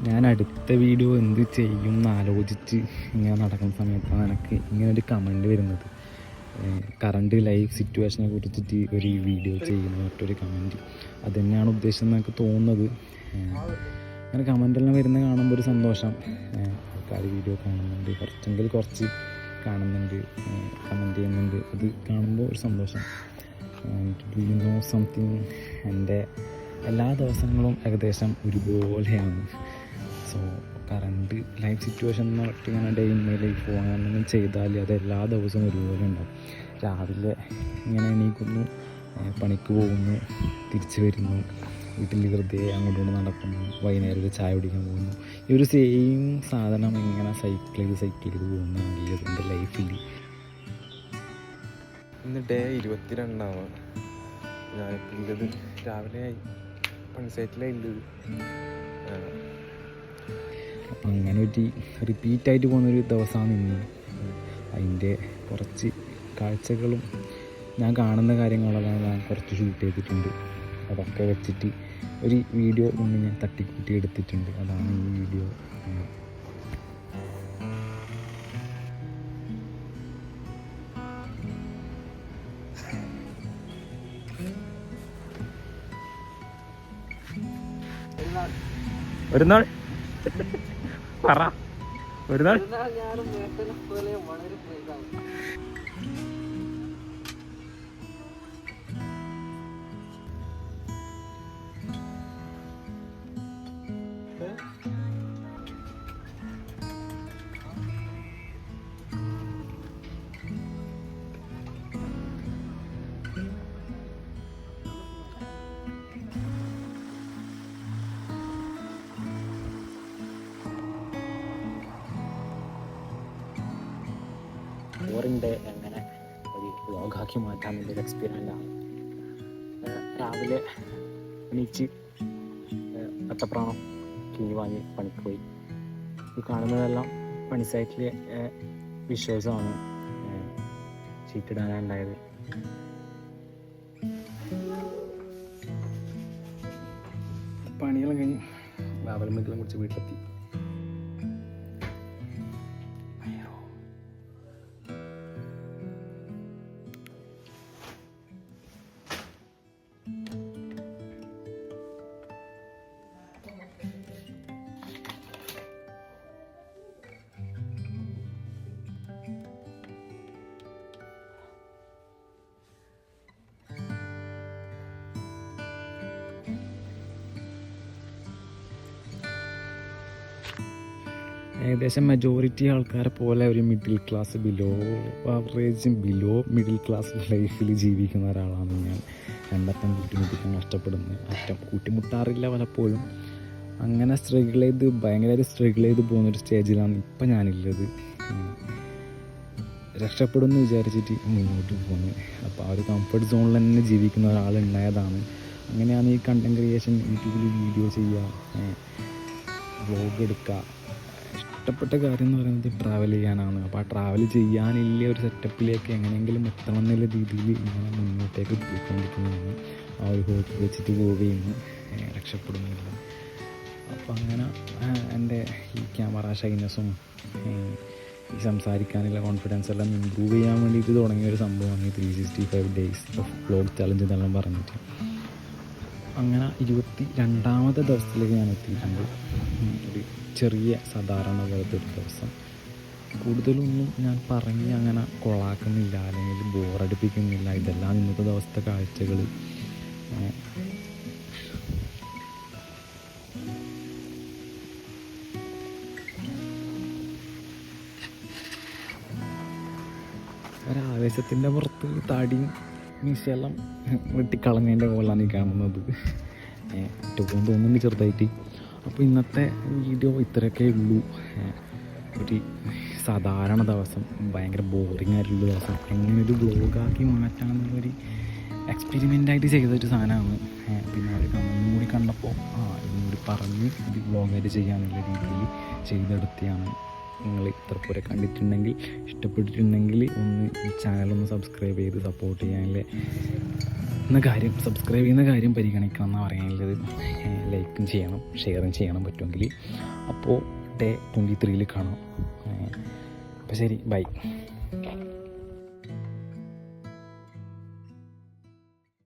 ഞാൻ അടുത്ത വീഡിയോ എന്ത് ചെയ്യും എന്ന് ആലോചിച്ച് ഇങ്ങനെ നടക്കുന്ന സമയത്താണ് എനിക്ക് ഇങ്ങനൊരു കമൻറ്റ് വരുന്നത്. കറണ്ട് ലൈഫ് സിറ്റുവേഷനെ കുറിച്ചിട്ട് ഒരു വീഡിയോ ചെയ്യുന്ന മറ്റൊരു കമൻറ്റ്. അത് തന്നെയാണ് ഉദ്ദേശിച്ചത് എനിക്ക് തോന്നുന്നത്. അങ്ങനെ കമൻറ്റെല്ലാം വരുന്നത് കാണുമ്പോൾ ഒരു സന്തോഷം. ആൾക്കാർ വീഡിയോ കാണുന്നുണ്ട്, കുറച്ച് കാണുന്നുണ്ട്, കമൻറ്റ് ചെയ്യുന്നുണ്ട്. അത് കാണുമ്പോൾ ഒരു സന്തോഷം. ഡു യു നോ സംതിങ്, എൻ്റെ എല്ലാ ദിവസങ്ങളും ഏകദേശം ഒരുപോലെയാണ്. സോ കറണ്ട് ലൈഫ് സിറ്റുവേഷൻ എന്ന് പറഞ്ഞിട്ട് ഇങ്ങനെ ഡേ ഇൻ മൈ ലൈഫ് അങ്ങനെ ചെയ്താൽ അത് എല്ലാ ദിവസവും ഒരുപോലെ ഉണ്ടാവും. രാവിലെ ഇങ്ങനെ എണീക്കുന്നു, പണിക്ക് പോകുന്നു, തിരിച്ചു വരുന്നു, വീട്ടിൽ വെറുതെ അങ്ങോട്ടും നടക്കുന്നു, വൈകുന്നേരം ഒരു ചായ കുടിക്കാൻ പോകുന്നു. ഈ ഒരു സെയിം സാധനം ഇങ്ങനെ സൈക്കിൾ ചെയ്ത് പോകുന്നതാണെങ്കിൽ എൻ്റെ ലൈഫിൽ. ഇന്ന് ഡേ 22 ഞാനിപ്പോൾ രാവിലെ പണിസൈറ്റിലുള്ളത്. അപ്പം അങ്ങനെ ഒരു റിപ്പീറ്റായിട്ട് പോകുന്നൊരു ദിവസമാണ് ഇന്ന്. അതിൻ്റെ കുറച്ച് കാഴ്ചകളും ഞാൻ കാണുന്ന കാര്യങ്ങളെല്ലാം ഞാൻ കുറച്ച് ഷൂട്ട് ചെയ്തിട്ടുണ്ട്. അതൊക്കെ വെച്ചിട്ട് ഒരു വീഡിയോ ഒന്ന് ഞാൻ തട്ടിക്കൂട്ടി എടുത്തിട്ടുണ്ട്. അതാണ് ഈ വീഡിയോ. ഒരു നാൾ പറ, ഒരു നാൾ ബോറിംഗ് ഡേ എങ്ങനെ ഒരു വ്ളോഗാക്കി മാറ്റാൻ എൻ്റെ ഒരു എക്സ്പീരിയൻസാണ്. രാവിലെ എണീച്ച് അത്തപ്രാണം കിഴി വാങ്ങി പണിക്ക് പോയി. ഇത് കാണുന്നതെല്ലാം പണി സൈറ്റിലെ വിഷ്വൽസാണ്. ഷീറ്റിടാനാണ് ഉണ്ടായത്. പണിയെല്ലാം കഴിഞ്ഞ് രാവിലെ കുറിച്ച് വീട്ടിലെത്തി. ഏകദേശം മെജോറിറ്റി ആൾക്കാരെ പോലെ ഒരു മിഡിൽ ക്ലാസ്, ബിലോ ആവറേജും ബിലോ മിഡിൽ ക്ലാസ് ലൈഫിൽ ജീവിക്കുന്ന ഒരാളാണ് ഞാൻ. രണ്ടറ്റം കൂട്ടിമുട്ടിക്കാൻ കഷ്ടപ്പെടുന്നത്. അറ്റം കൂട്ടിമുട്ടാറില്ല പലപ്പോഴും. അങ്ങനെ ഭയങ്കരമായിട്ട് സ്ട്രഗിൾ ചെയ്ത് പോകുന്നൊരു സ്റ്റേജിലാണ് ഇപ്പം ഞാനുള്ളത്. രക്ഷപ്പെടുമെന്ന് വിചാരിച്ചിട്ട് മുന്നോട്ട് പോകുന്നത്. അപ്പോൾ ആ ഒരു കംഫർട്ട് സോണിൽ തന്നെ ജീവിക്കുന്ന ഒരാളുണ്ടായതാണ്. അങ്ങനെയാണ് ഈ കണ്ടൻറ് ക്രിയേഷൻ, യൂട്യൂബിൽ വീഡിയോ ചെയ്യുക, വ്ളോഗ് എടുക്കുക. ഇഷ്ടപ്പെട്ട കാര്യം എന്ന് പറയുന്നത് ട്രാവൽ ചെയ്യാനാണ്. അപ്പോൾ ആ ട്രാവൽ ചെയ്യാനില്ല ഒരു സെറ്റപ്പിലേക്ക് എങ്ങനെയെങ്കിലും എത്തണം എന്നുള്ള രീതിയിൽ ഇങ്ങനെ മുന്നോട്ടേക്ക് പോയിക്കൊണ്ടിരിക്കുന്നതാണ്. ആ ഒരു ഹോപ്പ് വെച്ചിട്ട് പോവുകയെന്ന് രക്ഷപ്പെടുന്നില്ല. അപ്പോൾ അങ്ങനെ എൻ്റെ ഈ ക്യാമറ ഷൈനസും ഈ സംസാരിക്കാനുള്ള കോൺഫിഡൻസ് എല്ലാം ഇമ്പ്രൂവ് ചെയ്യാൻ വേണ്ടിയിട്ട് തുടങ്ങിയ ഒരു സംഭവമാണ് ഈ 365 days ഓഫ് വ്ളോഗ് ചലഞ്ച് എന്നെല്ലാം പറഞ്ഞിട്ട്. അങ്ങനെ 22ാമത്തെ ദിവസത്തിലേക്ക് ഞാൻ എത്തിയിട്ടുണ്ട്. ഒരു ചെറിയ സാധാരണ പോലത്തെ ഒരു ദിവസം. കൂടുതലൊന്നും ഞാൻ പറഞ്ഞ് അങ്ങനെ കൊളാക്കുന്നില്ല, അല്ലെങ്കിൽ ബോറടിപ്പിക്കുന്നില്ല. ഇതെല്ലാം ഇന്നത്തെ ദിവസത്തെ കാഴ്ചകൾ. ഒരാവേശത്തിൻ്റെ പുറത്ത് താടിയും മീശയെല്ലാം വെട്ടിക്കളഞ്ഞതിൻ്റെ പോലാണ് ഈ കാണുന്നത്. ഏറ്റവും തോന്നുന്നുണ്ട് ചെറുതായിട്ട്. അപ്പോൾ ഇന്നത്തെ വീഡിയോ ഇത്രയൊക്കെ ഉള്ളൂ. ഒരു സാധാരണ ദിവസം, ഭയങ്കര ബോറിംഗ് ആയിട്ടുള്ള ദിവസം എങ്ങനെ ഒരു വ്ളോഗാക്കി മാറ്റാമെന്നുള്ളൊരു എക്സ്പെരിമെൻ്റായിട്ട് ചെയ്തൊരു സാധനമാണ്. പിന്നെ ഒരു കമൻറ്റും കൂടി കണ്ടപ്പോൾ ഇതും കൂടി പറഞ്ഞ് ഒരു വ്ളോഗായിട്ട് ചെയ്യാനുള്ള രീതിയിൽ ചെയ്തെടുത്തതാണ്. നിങ്ങൾ ഇത്ര പോലെ കണ്ടിട്ടുണ്ടെങ്കിൽ, ഇഷ്ടപ്പെട്ടിട്ടുണ്ടെങ്കിൽ ഒന്ന് ഈ ചാനലൊന്ന് സബ്സ്ക്രൈബ് ചെയ്ത് സപ്പോർട്ട് ചെയ്യാനുള്ള സബ്സ്ക്രൈബ് ചെയ്യുന്ന കാര്യം പരിഗണിക്കണം എന്നാണ് പറയാനുള്ളത്. ലൈക്കും ചെയ്യണം, ഷെയറും ചെയ്യണം പറ്റുമെങ്കിൽ. അപ്പോൾ ഡേ 23 കാണാം. അപ്പോൾ ശരി, ബൈ.